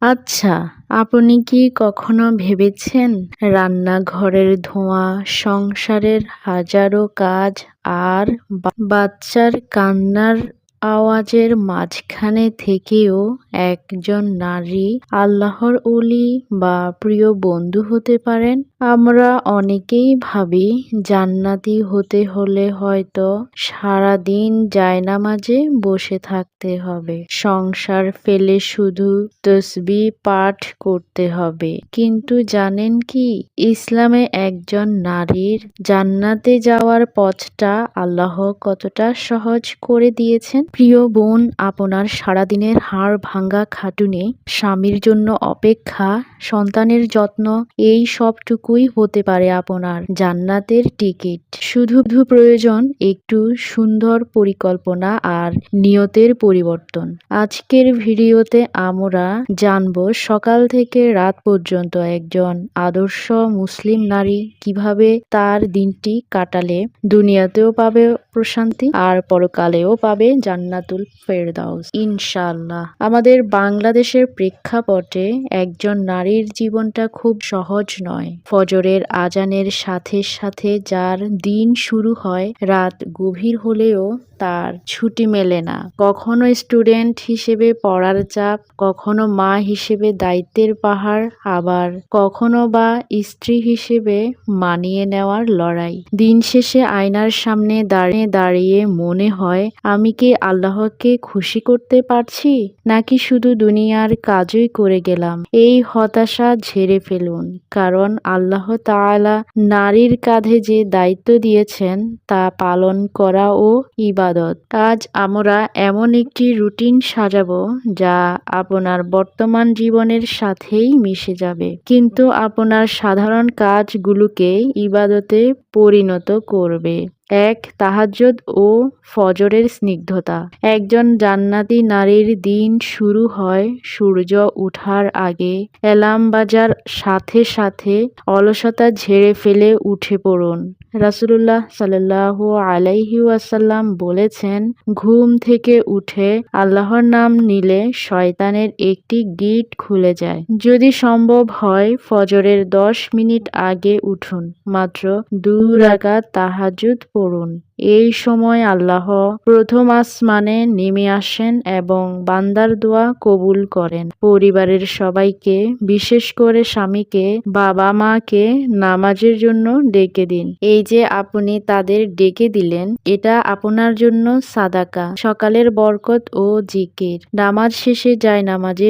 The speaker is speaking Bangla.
আচ্ছা, আপনি কি কখনো ভেবেছেন রান্নাঘরের ধোঁয়া, সংসারের হাজারো কাজ আর বাচ্চার কান্নার আওয়াজের মাঝখানে থেকেও একজন নারী আল্লাহর ওলি বা প্রিয় বন্ধু হতে পারেন? আমরা অনেকেই ভাবি জান্নাতি হতে হলে হয়তো সারাদিন জায়নামাজে বসে থাকতে হবে, সংসার ফেলে শুধু তসবিহ পাঠ করতে হবে। কিন্তু জানেন কি, ইসলামে একজন নারীর জান্নাতে যাওয়ার পথটা আল্লাহ কতটা সহজ করে দিয়েছেন। প্রিয় বোন, আপনার সারাদিনের হাড় ভাঙ্গা খাটুনি, স্বামীর জন্য অপেক্ষা, সন্তানের যত্ন, এই সবটুকুই হতে পারে আপনার জান্নাতের টিকিট। শুধু প্রয়োজন একটু সুন্দর পরিকল্পনা আর নিয়তের পরিবর্তন। আজকের ভিডিওতে আমরা জানব সকাল থেকে রাত পর্যন্ত একজন আদর্শ মুসলিম নারী কিভাবে তার দিনটি কাটালে দুনিয়াতেও পাবে প্রশান্তি আর পরকালেও পাবে জান্নাতুল ফেরদাউস ইনশাআল্লাহ। আমাদের বাংলাদেশের প্রেক্ষাপটে একজন নারীর জীবনটা খুব সহজ নয়। ফজরের আজানের সাথে সাথে যার দিন শুরু হয়, রাত গভীর হলেও তার ছুটি মেলে না। কখনো স্টুডেন্ট হিসেবে পড়ার চাপ, কখনো মা হিসেবে দায়িত্বের পাহাড়, আবার কখনো বা স্ত্রী হিসেবে মানিয়ে নেওয়ার লড়াই। দিন শেষে আয়নার সামনে দাঁড়িয়ে মনে হয়, আমি কি আল্লাহকে খুশি করতে পারছি, নাকি শুধু দুনিয়ার কাজই করে গেলাম? এই হতাশা ঝেড়ে ফেলুন, কারণ আল্লাহ তাআলা নারীর কাঁধে যে দায়িত্ব দিয়েছেন তা পালন করাও ইবাদত। আজ আমরা এমন একটি রুটিন সাজাবো যা আপনার বর্তমান জীবনের সাথেই মিশে যাবে, কিন্তু আপনার সাধারণ কাজগুলোকে ইবাদতে পরিণত করবে। ১. তাহাজ্জুদ ও ফজরের স্নিগ্ধতা। একজন জান্নাতি নারীর দিন শুরু হয় সূর্য ওঠার আগে। অ্যালার্ম বাজার সাথে সাথে অলসতা ঝেড়ে ফেলে উঠে পড়ুন। রাসূলুল্লাহ সাল্লাল্লাহু আলাইহি ওয়াসাল্লাম বলেছেন, ঘুম থেকে উঠে আল্লাহর নাম নিলে শয়তানের একটি গিট খুলে যায়। যদি সম্ভব হয় ফজরের 10 মিনিট আগে উঠুন, মাত্র 2 রাকাত তাহাজ্জুদ পড়ুন। এই সময় আল্লাহ প্রথম আসমানে নেমে আসেন এবং বান্দার দোয়া কবুল করেন। পরিবারের সবাইকে, বিশেষ করে স্বামীকে, বাবা মাকে নামাজের জন্য ডেকে দিন। এই যে আপনি তাদের ডেকে দিলেন, এটা আপনার জন্য সাদাকা, সকালের বরকত ও জিকির। নামাজ শেষে জায়নামাজে